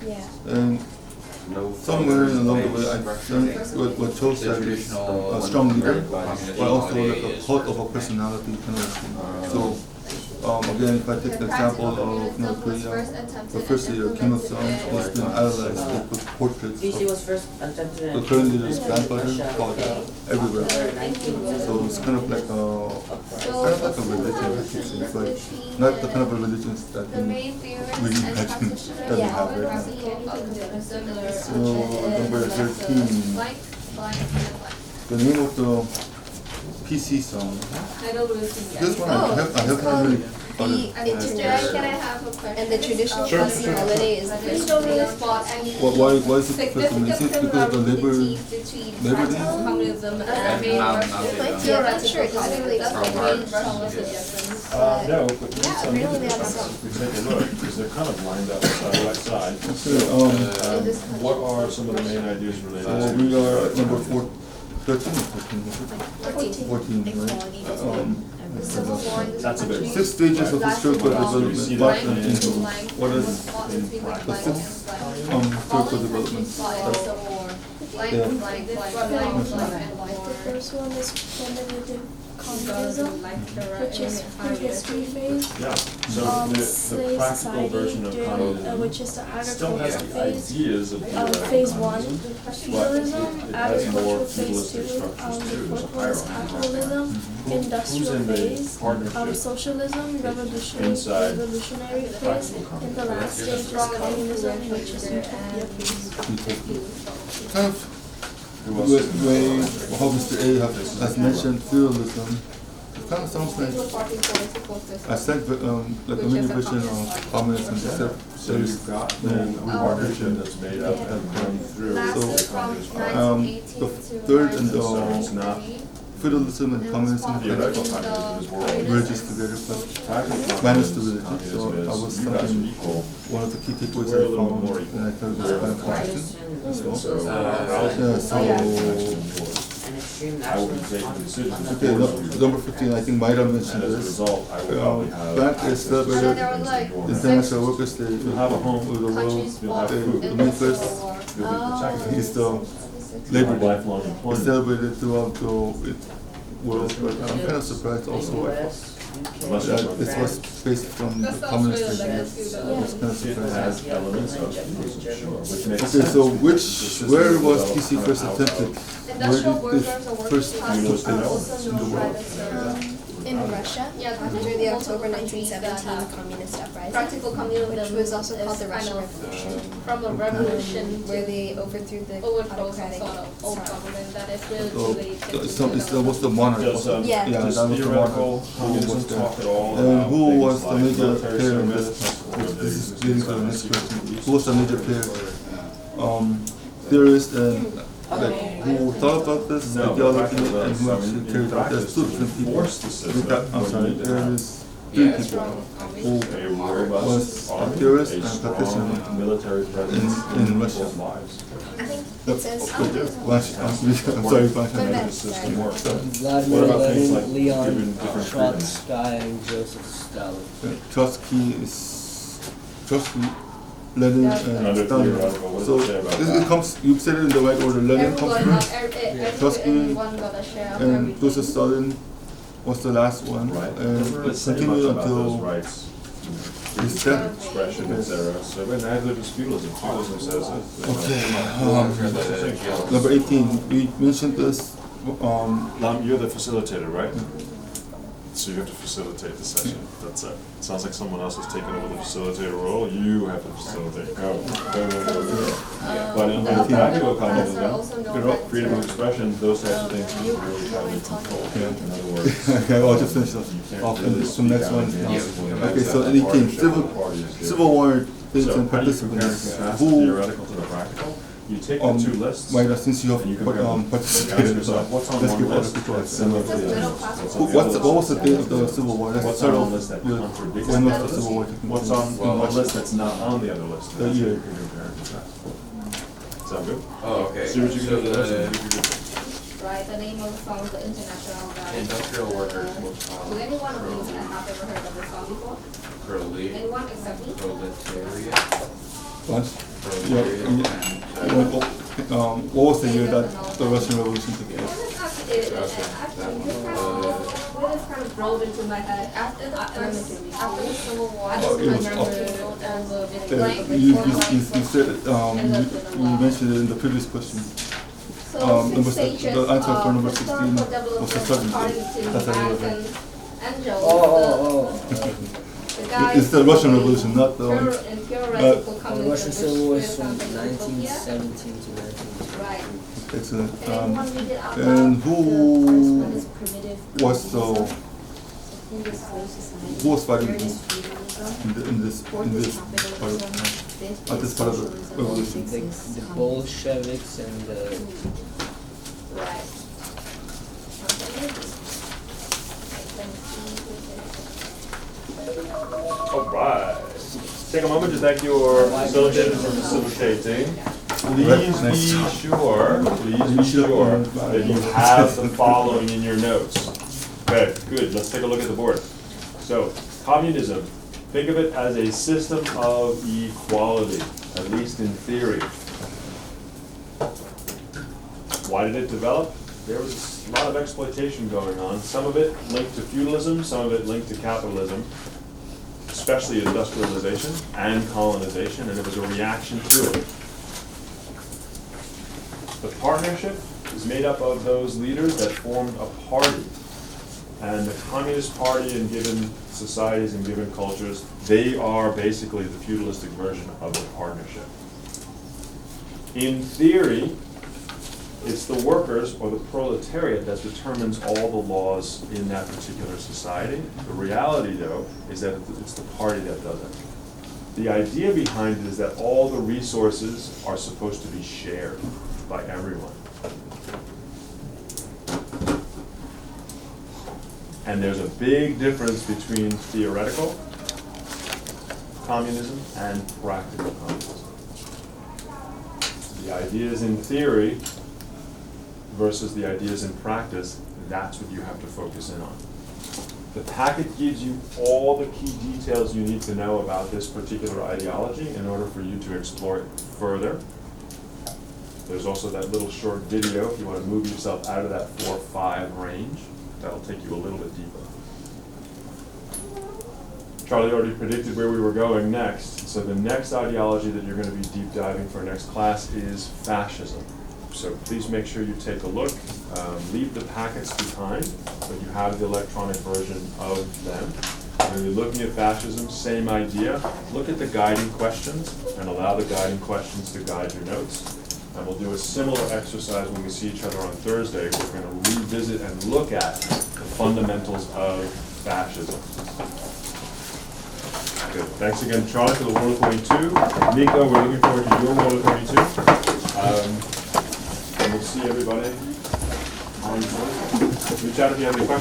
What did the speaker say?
Yeah. And somewhere along the way, I learned what Cho said is a strong leader, but also like a cult of a personality kind of thing. So, again, if I take the example of North Korea, the first leader, Kim Il-sung, has been idolized with portraits DC was of first attempted the current leader's grandfather, father, everywhere. So it's kind of like a religion, I should say, but not the kind of a religion that we imagine that we have right now. So number 13, the name of the PC song. This one I haven't really thought The of. international and the traditional Palestinian holiday is the first of May. Why is it first of May? Is it because of the Labor Day? Yeah, I'm not sure. It doesn't really explain. No, but Yeah, apparently they have a song. if we take a look, because they're kind of lined up side by side. Okay, What are some of the main ideas related so to? we are at number 13 or 14, was it? 14, Equality. right? Civil War. That's a big one. 6 stages of historical development marked into what is In the practice. 6 historical developments. The first one is primitive communism, which is pre-history phase. Yeah, so the Slave practical society, version of communism which is the still has agriculture the phase. ideas of theoretical Phase one, communism, feudalism, it has more agricultural phase feudalistic two, structures too. the There's a fourth one is hierarchy. capitalism, Who's industrial in the phase, partnership socialism, inside revolutionary phase, practical and the last stage is communism, which is utopia phase. Kind of Who else the is in way the- how Mr. A has mentioned feudalism, it kind of sounds like I said like a mini version of communism, except So you've got then a partnership that's made up and going through So, the communist party. the third and So it's the not feudalism and communism kind theoretical of communism is world. merges together, but Practical minus the communism religion. So I was is you guys are thinking equal. one of the key takeaways We're a I little found, more and I thought it was kind of interesting as well. So Yeah, so An extreme I will be nationalist taking decisions okay, for you. number 15, I think Maida mentioned And as a this. result, I will probably have Black is access to celebrated certain things that you want. International Workers' Day. You'll have a home, with the world. you'll have food, The May 1st you'll be protected. is the You'll Labor have Day. lifelong It's employment. celebrated throughout the world, but I'm kind of surprised also Unless that it's this was based from the communist regime. I was kind of It surprised. has elements of feudalism, sure, which makes Okay, sense. so This is where the was development PC kind of first out attempted? of- Where did this first Feudalist take development. place in the world? In Russia, after the October 1917 communist uprising, which was also called the Russian Revolution, From a revolution where they overthrew the overthrow some autocratic sort of old Tsar. government that is really So, related it's almost the monarch. Does, Yeah. Yeah, does that was the theoretical monarch. Who communism was talk there? at all And about who things was the like major military player in service, this? principles of This is business, leading to the and next question. secret Who was the major player? Theorists and like who thought about this No, ideology practice and who does. actually In carried out. There's practice, two to different people. enforce the system, I'm what sorry, you need to have there is three people who a robust was a army, theorist a and strong practitioner military presence in in Russia. people's lives. I think Yep. it says. I'm sorry, What How about the system sorry. works. What Vladimir about things like Lenin, Leon giving different freedoms? Trotsky, and Joseph Stalin. Trotsky is Trotsky, Lenin, and Under Stalin. theoretical, what does So it say about it that? comes. You said it in the right order. Lenin comes first. Trotsky everyone got a share of and everything. Joseph Stalin was the last one, Right. and Doesn't really it say much continued about those until rights, his death. expression, etc. So, but neither does feudalism. Feudalism says that. Okay, number 18. We mentioned this. Now, you're the facilitator, right? So you have to facilitate the session. That's it. Sounds like someone else has taken over the facilitator role. You have to facilitate. Go. But in practical communism, freedom of expression, those types of things can really come in control. In other words, Okay, I'll just finish you can't off really and speak the next out one. against one. Okay, so That's 18. the party is here. Civil War dates So and how do you compare and participants. contrast the Who, theoretical to the practical? You take the two lists. Maida, since you have and you compare them. You ask participated, yourself, what's on let's one give other list people a that's similar to the other? What was the date of the Civil War? Let's What's start on off the list that with contradicts when was the the others? Civil War taking What's place? on the list that's not on the other list? The That's year. what you can compare and contrast. Sound good? Oh, okay. See what you So can do. Right, the name of the song is the International Guy. Industrial workers will Do any one of these I have ever heard of the song before? Curly, Anyone except me? proletariat. What? What was the year that the Russian Revolution took place? This kind of drove into my head after the Civil War. I Oh, just it was remember all the videos. You said you mentioned it in the previous question. So number six stages the answer for number of 16 historical was the development 17th. according to That's how you Marx read and Engels. It's The guy the Russian Revolution, not the one. pure and theoretical The communism, Russian Civil War which is from founded in Utopia. 1917 to 1920. Right. Excellent. And everyone read it out And loud. who was who was fighting who in this part of at this part of the revolution? The Bolsheviks and the Right. All right. Take a moment to thank your facilitators for facilitating. Please be sure that you have the following in your notes. Okay, good. Let's take a look at the board. So, communism. Think of it as a system of equality, at least in theory. Why did it develop? There was a lot of exploitation going on. Some of it linked to feudalism, some of it linked to capitalism, especially industrialization and colonization, and it was a reaction to it. The partnership is made up of those leaders that formed a party. And the Communist Party in given societies and given cultures, they are basically the feudalistic version of the partnership. In theory, it's the workers or the proletariat that determines all the laws in that particular society. The reality, though, is that it's the party that does it. The idea behind it is that all the resources are supposed to be shared by everyone. And there's a big difference between theoretical communism and practical communism. The ideas in theory versus the ideas in practice, that's what you have to focus in on. The packet gives you all the key details you need to know about this particular ideology in order for you to explore it further. There's also that little short video if you want to move yourself out of that 4 or 5 range. That'll take you a little bit deeper. Charlie already predicted where we were going next. So the next ideology that you're going to be deep diving for next class is fascism. So please make sure you take a look. Leave the packets behind, but you have the electronic version of them. When you're looking at fascism, same idea. Look at the guiding questions and allow the guiding questions to guide your notes. And we'll do a similar exercise when we see each other on Thursday. We're going to revisit and look at the fundamentals of fascism. Good. Thanks again, Charlie, for the World of 22. Nico, we're looking forward to your World of 22. And we'll see everybody on Thursday. Reach out if you have any questions.